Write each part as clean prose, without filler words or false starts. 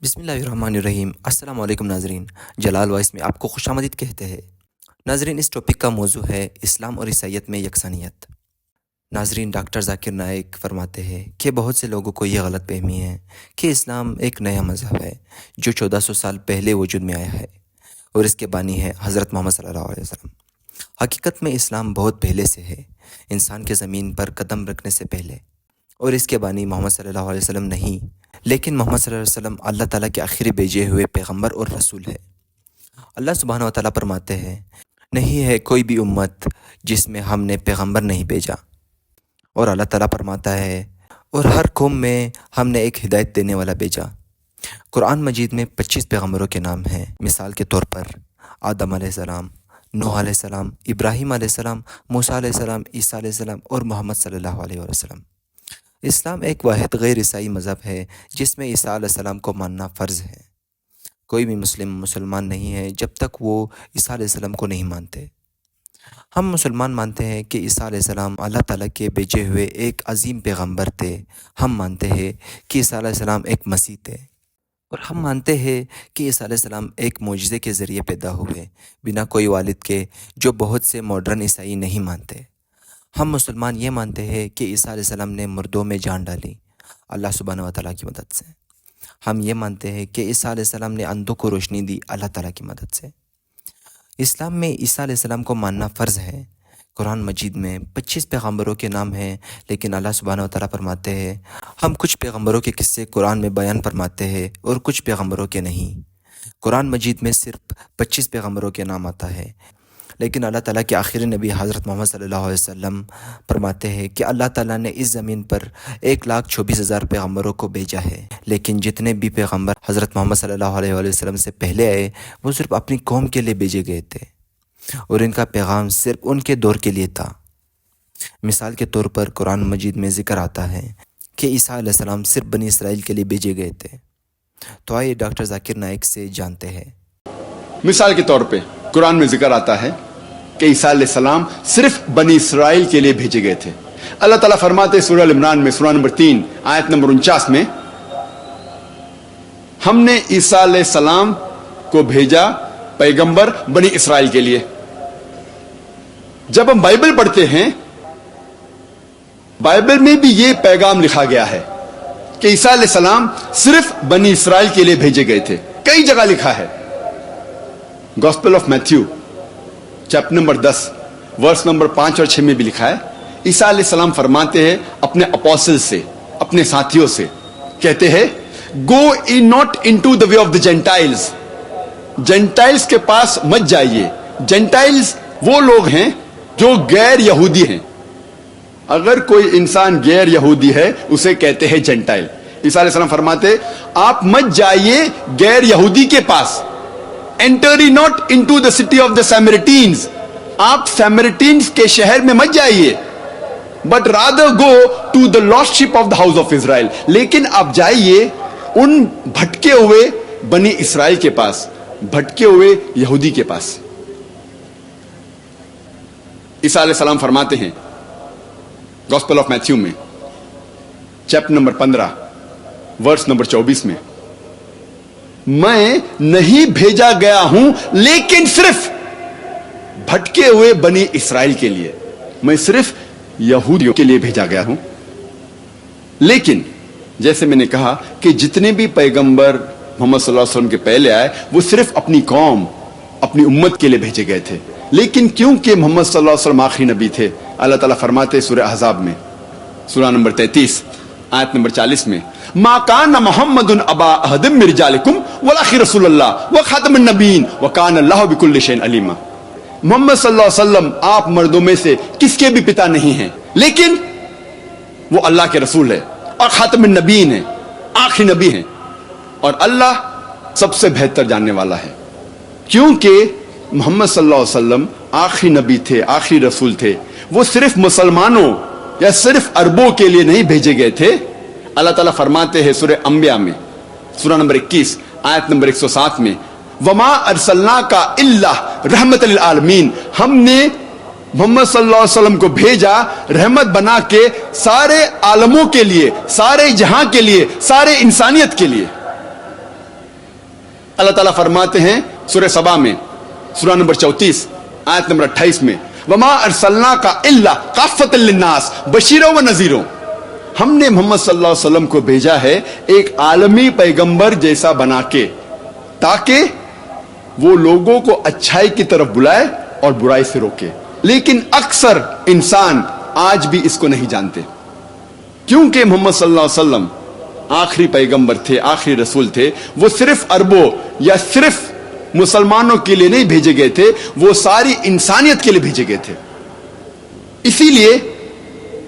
بسم اللہ الرحمن الرحیم۔ السلام علیکم ناظرین، جلال وائس میں آپ کو خوش آمدید کہتے ہیں۔ ناظرین، اس ٹاپک کا موضوع ہے اسلام اور عیسائیت میں یکسانیت۔ ناظرین، ڈاکٹر ذاکر نائک فرماتے ہیں کہ بہت سے لوگوں کو یہ غلط فہمی ہے کہ اسلام ایک نیا مذہب ہے جو 1400 سال پہلے وجود میں آیا ہے اور اس کے بانی ہے حضرت محمد صلی اللہ علیہ وسلم۔ حقیقت میں اسلام بہت پہلے سے ہے، انسان کے زمین پر قدم رکھنے سے پہلے، اور اس کے بانی محمد صلی اللہ علیہ وسلم نہیں، لیکن محمد صلی اللہ علیہ وسلم اللہ تعالیٰ کے آخری بھیجے ہوئے پیغمبر اور رسول ہے۔ اللہ سبحانہ و تعالیٰ فرماتے ہیں، نہیں ہے کوئی بھی امت جس میں ہم نے پیغمبر نہیں بھیجا، اور اللہ تعالیٰ فرماتا ہے، اور ہر قوم میں ہم نے ایک ہدایت دینے والا بھیجا۔ قرآن مجید میں 25 پیغمبروں کے نام ہیں، مثال کے طور پر آدم علیہ السلام، نوح علیہ السلام، ابراہیم علیہ السلام، موسیٰ علیہ السلام، عیسیٰ علیہ السلام اور محمد صلی اللہ علیہ وسلم۔ اسلام ایک واحد غیر عیسائی مذہب ہے جس میں عیسیٰ علیہ السلام کو ماننا فرض ہے۔ کوئی بھی مسلمان نہیں ہے جب تک وہ عیسیٰ علیہ السلام کو نہیں مانتے۔ ہم مسلمان مانتے ہیں کہ عیسیٰ علیہ السلام اللہ تعالیٰ کے بھیجے ہوئے ایک عظیم پیغمبر تھے۔ ہم مانتے ہیں کہ عیسیٰ علیہ السلام ایک مسیح تھے، اور ہم مانتے ہیں کہ عیسیٰ علیہ السلام ایک معجزے کے ذریعے پیدا ہوئے بنا کوئی والد کے، جو بہت سے ماڈرن عیسائی نہیں مانتے۔ ہم مسلمان یہ مانتے ہیں کہ عیسیٰ علیہ السلام نے مردوں میں جان ڈالی اللہ سبحانہ و تعالیٰ کی مدد سے۔ ہم یہ مانتے ہیں کہ عیسیٰ علیہ السلام نے اندھوں کو روشنی دی اللہ تعالیٰ کی مدد سے۔ اسلام میں عیسیٰ علیہ السلام کو ماننا فرض ہے۔ قرآن مجید میں 25 پیغمبروں کے نام ہیں، لیکن اللہ سبحانہ و تعالیٰ فرماتے ہیں، ہم کچھ پیغمبروں کے قصے قرآن میں بیان فرماتے ہیں اور کچھ پیغمبروں کے نہیں۔ قرآن مجید میں صرف 25 پیغمبروں کے نام آتا ہے، لیکن اللہ تعالیٰ کے آخری نبی حضرت محمد صلی اللہ علیہ وسلم فرماتے ہیں کہ اللہ تعالیٰ نے اس زمین پر 1,24,000 پیغمبروں کو بھیجا ہے، لیکن جتنے بھی پیغمبر حضرت محمد صلی اللہ علیہ وسلم سے پہلے آئے وہ صرف اپنی قوم کے لیے بھیجے گئے تھے، اور ان کا پیغام صرف ان کے دور کے لیے تھا۔ مثال کے طور پر قرآن مجید میں ذکر آتا ہے کہ عیسیٰ علیہ السلام صرف بنی اسرائیل کے لیے بھیجے گئے تھے۔ تو آئیے ڈاکٹر ذاکر نائک سے جانتے ہیں۔ مثال کے طور پہ قرآن میں ذکر آتا ہے کہ عیسیٰ علیہ السلام صرف بنی اسرائیل کے لیے بھیجے گئے تھے۔ اللہ تعالیٰ فرماتے ہیں سورہ عمران میں سورہ نمبر 3 آیت نمبر 49 میں، ہم نے عیسیٰ علیہ السلام کو بھیجا پیغمبر بنی اسرائیل کے لیے۔ جب ہم بائبل پڑھتے ہیں، بائبل میں بھی یہ پیغام لکھا گیا ہے کہ عیسیٰ علیہ السلام صرف بنی اسرائیل کے لیے بھیجے گئے تھے۔ کئی جگہ لکھا ہے۔ Gospel of Matthew chapter number 10 verse number 5 اور 6 میں بھی لکھا ہے، عیسیٰ علیہ السلام فرماتے ہیں اپنے اپوسل سے، اپنے ساتھیوں سے، کہتے ہیں go not into the way of the gentiles, gentiles کے پاس مت جائیے۔ جینٹائلز وہ لوگ ہیں جو غیر یہودی ہیں۔ اگر کوئی انسان غیر یہودی ہے اسے کہتے ہیں جینٹائل۔ عیسیٰ علیہ السلام فرماتے ہیں آپ مت جائیے غیر یہودی کے پاس۔ Enter ye not into the city of the Samaritans. آپ سیمریٹینز کے شہر میں مت جائیے، but rather go to the lost sheep of the house of Israel. لیکن آپ جائیے ان بھٹکے ہوئے بنی اسرائیل کے پاس، بھٹکے ہوئے یہودی کے پاس۔ عیسیٰ علیہ السلام فرماتے ہیں گوسپل آف میتھیو میں چیپٹر نمبر 15 ورس نمبر 24 میں، میں نہیں بھیجا گیا ہوں لیکن صرف بھٹکے ہوئے بنی اسرائیل کے لیے، میں صرف یہودیوں کے لیے بھیجا گیا ہوں۔ لیکن جیسے میں نے کہا کہ جتنے بھی پیغمبر محمد صلی اللہ علیہ وسلم کے پہلے آئے وہ صرف اپنی قوم، اپنی امت کے لیے بھیجے گئے تھے۔ لیکن کیونکہ محمد صلی اللہ علیہ وسلم آخری نبی تھے، اللہ تعالیٰ فرماتے سورہ احزاب میں سورہ نمبر 33 آیت نمبر 40 میں، ما کان محمد ابا احد من رجالکم ولکن رسول اللہ وخاتم النبیین وکان اللہ بکل شیء علیما۔ محمد صلی اللہ علیہ وسلم آپ مردوں میں سے کس کے بھی پتا نہیں ہیں، لیکن وہ اللہ کے رسول ہے اور خاتم النبیین ہیں، آخری نبی ہیں، اور اللہ سب سے بہتر جاننے والا ہے۔ کیونکہ محمد صلی اللہ علیہ وسلم آخری نبی تھے، آخری رسول تھے، وہ صرف مسلمانوں یا صرف عربوں کے لیے نہیں بھیجے گئے تھے۔ اللہ تعالیٰ فرماتے ہیں سورہ انبیاء میں سورہ نمبر 21 آیت نمبر 107 میں، وما ارسلناک الا رحمت للعالمین، ہم نے محمد صلی اللہ علیہ وسلم کو بھیجا رحمت بنا کے سارے عالموں کے لیے، سارے جہاں کے لیے، سارے انسانیت کے لیے۔ اللہ ताला फरमाते हैं सूरह सबा में, सूरा नंबर 34 आयत नंबर 28 में, वमा अरसलनाका इल्ला काफ़तल लिन्नास बशीरन व नज़ीरन, हमने मोहम्मद सल्लल्लाहु अलैहि वसल्लम को भेजा है एक आलमी पैगंबर जैसा बना के, ताकि वो लोगों को अच्छाई की तरफ बुलाए और बुराई से रोके। लेकिन अक्सर इंसान आज भी इसको नहीं जानते, क्योंकि मोहम्मद सल्लल्लाहु अलैहि वसल्लम आखिरी पैगंबर थे, आखिरी रसूल थे। वो सिर्फ अरबों या सिर्फ मुसलमानों के लिए नहीं भेजे गए थे, वो सारी इंसानियत के लिए भेजे गए थे। इसीलिए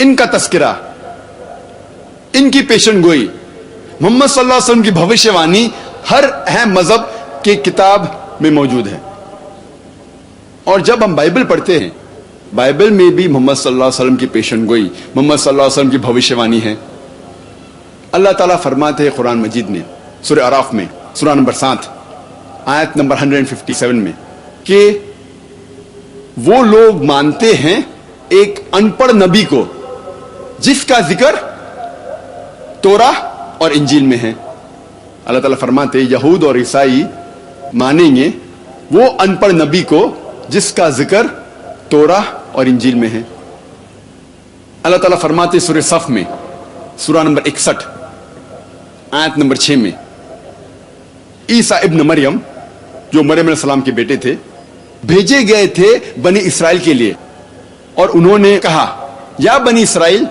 इनका तस्करा, इनकी पेशन गोई, मोहम्मद सल्लल्लाहु अलैहि वसल्लम की भविष्यवाणी हर अहम मजहब की किताब में मौजूद है। और जब हम बाइबल पढ़ते हैं, बाइबल में भी मोहम्मद सल्लल्लाहु अलैहि वसल्लम की पेशन गोई, मोहम्मद सल्लल्लाहु अलैहि वसल्लम की भविष्यवाणी है। अल्लाह ताला फरमाते हैं कुरान मजीद में, सूरह अराफ में, सूरा नंबर 7 आयत नंबर 157 में, कि वो लोग मानते हैं एक अनपढ़ नबी को जिसका जिक्र तोरा और इंजील में है। अल्लाह ताला फरमाते हैं यहूद और ईसाई मानेंगे वो अनपढ़ नबी को जिसका जिक्र तोरा और इंजील में है। अल्लाह ताला फरमाते सूरह सफ में, सूरा नंबर 61 आयत नंबर 6 में, ईसा इब्न मरियम जो मरियम अलैहिस्सलाम के बेटे थे, भेजे गए थे बनी इसराइल के लिए, और उन्होंने कहा या बनी इसराइल,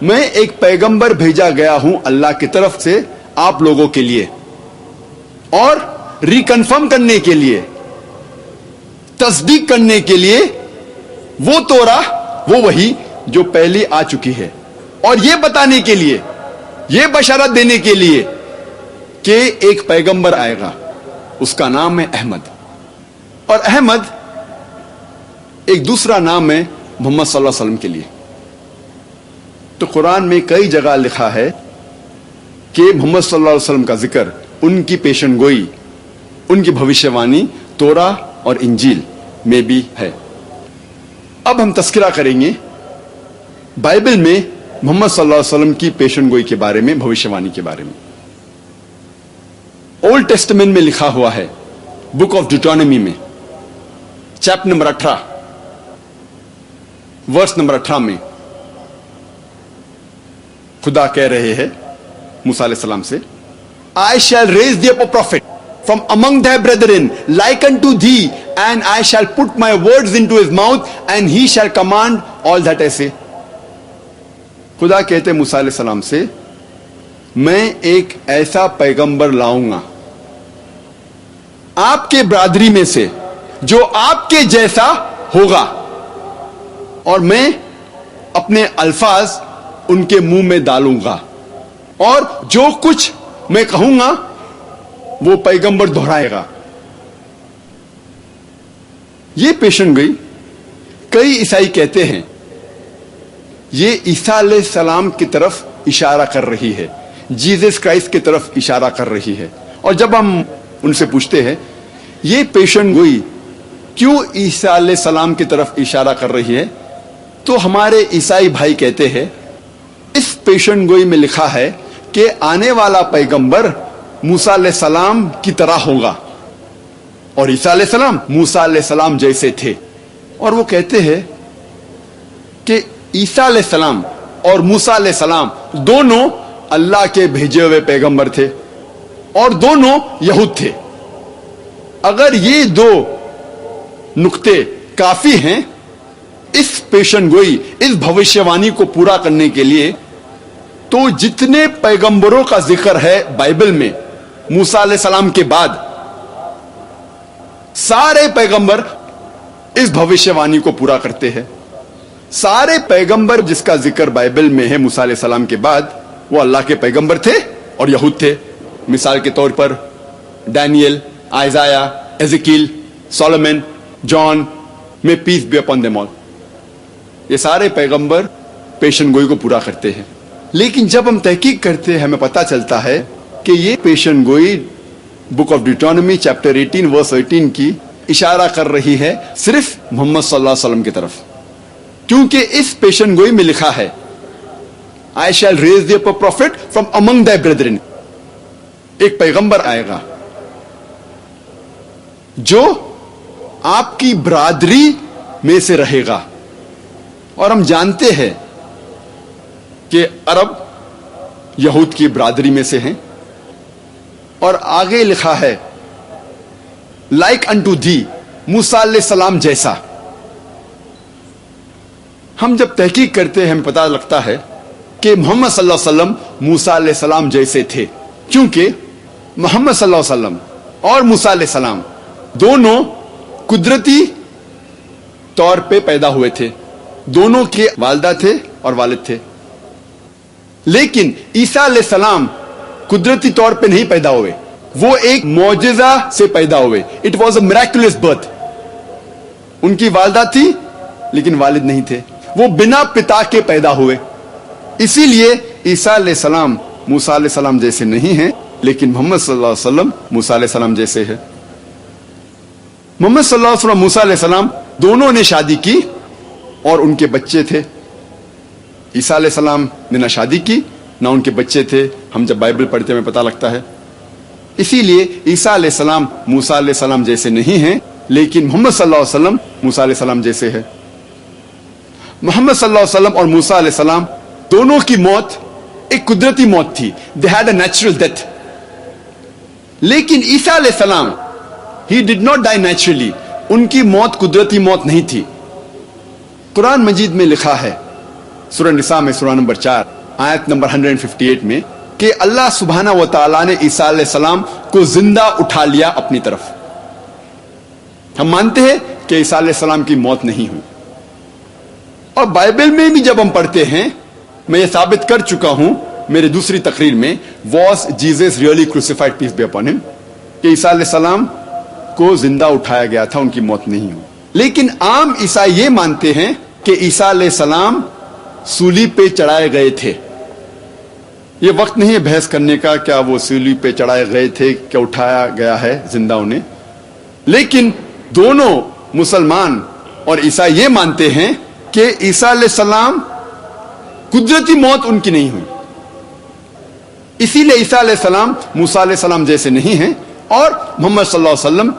मैं एक पैगंबर भेजा गया हूं अल्लाह की तरफ से आप लोगों के लिए, और रिकन्फर्म करने के लिए, तस्दीक करने के लिए वो तोरा, वो वही जो पहले आ चुकी है, और ये बताने के लिए, ये बशारत देने के लिए कि एक पैगंबर आएगा, उसका नाम है अहमद। और अहमद एक दूसरा नाम है मोहम्मद सल्लल्लाहु अलैहि वसल्लम के लिए। तो कुरान में कई जगह लिखा है कि मोहम्मद सल्लल्लाहु अलैहि वसल्लम का जिक्र, उनकी पेशन गोई, उनकी भविष्यवाणी तोरा और इंजील में भी है। अब हम तस्करा करेंगे बाइबल में मोहम्मद सल्लल्लाहु अलैहि वसल्लम की पेशन गोई के बारे में, भविष्यवाणी के बारे में। ओल्ड टेस्टामेंट में लिखा हुआ है, बुक ऑफ ड्यूटोनॉमी में, चैप्टर नंबर 18 वर्स नंबर 18 में खुदा कह रहे हैं मूसा अलैहिस्सलाम से, आई शैल raise thee up a prophet from among thy brethren like unto thee, and I shall put my words into his mouth, and he shall command all that I say. खुदा कहते मूसा अलैहिस्सलाम से, मैं एक ऐसा पैगंबर लाऊंगा आपके बरादरी में से जो आपके जैसा होगा, और मैं अपने अल्फाज उनके मुंह में डालूंगा, और जो कुछ मैं कहूंगा वो पैगंबर दोहराएगा। ये पेशन गोई कई ईसाई कहते हैं ये ईसा अलैहिस्सलाम की तरफ इशारा कर रही है, जीसस क्राइस्ट की तरफ इशारा कर रही है। और जब हम उनसे पूछते हैं ये पेशन गोई क्यों ईसा अलैहिस्सलाम की तरफ इशारा कर रही है, तो हमारे ईसाई भाई कहते हैं इस पेशन गोई में लिखा है कि आने वाला पैगंबर मूसा अलैहिस्सलाम की तरह होगा, और ईसा अलैहिस्सलाम मूसा अलैहिस्सलाम जैसे थे। और वो कहते हैं कि ईसा अलैहिस्सलाम और मूसा अलैहिस्सलाम दोनों अल्लाह के भेजे हुए पैगंबर थे, और दोनों यहूद थे। अगर ये दो नुक्ते काफी हैं इस पेशन गोई, इस भविष्यवाणी को पूरा करने के लिए, तो जितने पैगंबरों का जिक्र है बाइबल में मूसा अलैहिस्सलाम के बाद, सारे पैगंबर इस भविष्यवाणी को पूरा करते हैं। सारे पैगंबर जिसका जिक्र बाइबल में है मूसा अलैहिस्सलाम के बाद, वो अल्लाह के पैगंबर थे और यहूद थे। मिसाल के तौर पर Daniel, Isaiah, Ezekiel, Solomon, John, may peace be upon them all, ये सारे पैगंबर पेशन गोई को पूरा करते हैं। लेकिन जब हम तहकीक करते हैं हमें पता चलता है कि ये पेशन गोई बुक ऑफ ड्यूटोनॉमी चैप्टर 18 वर्स 18 की इशारा कर रही है सिर्फ मोहम्मद सल्लल्लाहु अलैहि वसल्लम की तरफ, क्योंकि इस पेशन गोई में लिखा है आई शैल raise thee up a prophet from among thy brethren, एक पैगंबर आएगा जो आपकी बरादरी में से रहेगा। और हम जानते हैं कि अरब यहूद की बरादरी में से हैं। और आगे लिखा है लाइक अनटू दी, मूसा अलैहिस्सलाम जैसा। हम जब तहकीक करते हैं हमें पता लगता है कि मोहम्मद सल्लल्लाहु अलैहि वसल्लम मूसा अलैहिस्सलाम जैसे थे, क्योंकि मोहम्मद सल्लल्लाहु अलैहि वसल्लम और मूसा अलैहिस्सलाम दोनों कुदरती तौर पे पैदा हुए थे। दोनों के वालिदा थे और वालिद थे। लेकिन ईसा अलैहिस्सलाम कुदरती तौर पे नहीं पैदा हुए, वो एक मौजज़ा से पैदा हुए। It was a miraculous birth. उनकी वालिदा थी लेकिन वालिद नहीं थे, वो बिना पिता के पैदा हुए। इसीलिए ईसा अलैहिस्सलाम मूसा अलैहिस्सलाम जैसे नहीं हैं, लेकिन मोहम्मद सल्लल्लाहु अलैहि वसल्लम मूसा अलैहिस्सलाम जैसे है। मोहम्मद सल्लल्लाहु अलैहि वसल्लम मूसा अलैहिस्सलाम दोनों ने शादी की और उनके बच्चे थे। ईसा अलैहिस्सलाम ने ना शादी की ना उनके बच्चे थे। हम जब बाइबल पढ़ते हैं हमें पता लगता है। इसीलिए ईसा अलैहिस्सलाम मूसा अलैहिस्सलाम जैसे नहीं हैं, लेकिन मोहम्मद सल्लल्लाहु अलैहि वसल्लम मूसा अलैहिस्सलाम जैसे है। मोहम्मद सल्लल्लाहु अलैहि वसल्लम और मूसा अलैहिस्सलाम दोनों की मौत एक कुदरती मौत थी। They had a natural death. लेकिन ईसा अलैहिस्सलाम he did not die naturally. उनकी मौत कुदरती मौत नहीं थी। कुरान मजीद में लिखा है सूरह निसा में सूरह नंबर 4 आयत नंबर 158 में कि अल्लाह सुब्हाना व तआला ने ईसा अलैहिस्सलाम को जिंदा उठा लिया अपनी तरफ। हम मानते हैं कि ईसा अलैहिस्सलाम की मौत नहीं हुई। और बाइबल में भी जब हम पढ़ते हैं, मैं ये साबित कर चुका हूं मेरे दूसरी तकरीर में, was Jesus really crucified peace be upon him, कि ईसा अलैहिस्सलाम को जिंदा उठाया गया था, उनकी मौत नहीं हुई। लेकिन आम ईसाई ये मानते हैं कि ईसा अलैहिस्सलाम सूली पे चढ़ाए गए थे। ये वक्त नहीं है बहस करने का क्या वो सूली पे चढ़ाए गए थे, क्या उठाया गया है जिंदा उन्हें। लेकिन दोनों मुसलमान और ईसाई ये मानते हैं कि ईसा अलैहिस्सलाम कुदरती मौत उनकी नहीं हुई। इसीलिए ईसा अलैहिस्सलाम मूसा अलैहिस्सलाम जैसे नहीं हैं और मोहम्मद सल्लल्लाहु अलैहि वसल्लम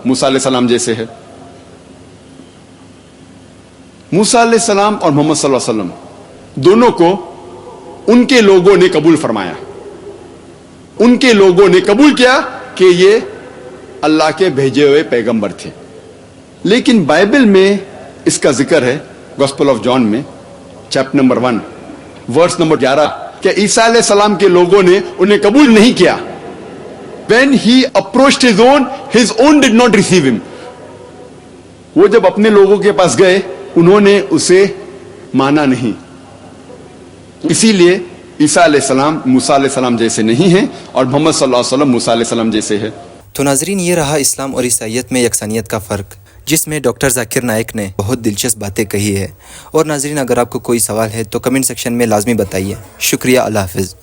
मूसा अलैहिस्सलाम जैसे है। मूसा अलैहिस्सलाम और मोहम्मद सल्लल्लाहु अलैहि वसल्लम दोनों को उनके लोगों ने कबूल फरमाया। उनके लोगों ने कबूल किया कि ये अल्लाह के भेजे हुए पैगंबर थे। लेकिन बाइबल में इसका जिक्र है गॉस्पेल ऑफ जॉन में चैप्टर नंबर 1 वर्स नंबर 11 कि ईसा अलैहिस्सलाम के लोगों ने उन्हें कबूल नहीं किया। When he approached his own did not receive him. वो जब अपने लोगों के पास गए उन्होंने उसे माना नहीं। इसीलिए ईसा अलैहिस्सलाम मूसा अलैहिस्सलाम जैसे नहीं हैं और मोहम्मद सल्लल्लाहु अलैहि वसल्लम मूसा अलैहिस्सलाम जैसे है। तो नाजरीन, ये रहा इस्लाम और ईसाईयत में यकसानियत का फ़र्क, जिसमें डॉक्टर जाकिर नाइक ने बहुत दिलचस्प बातें कही है। और नाजरीन, अगर आपको कोई सवाल है तो कमेंट सेक्शन में लाजमी बताइए। शुक्रिया। अल्लाह हाफ़िज़।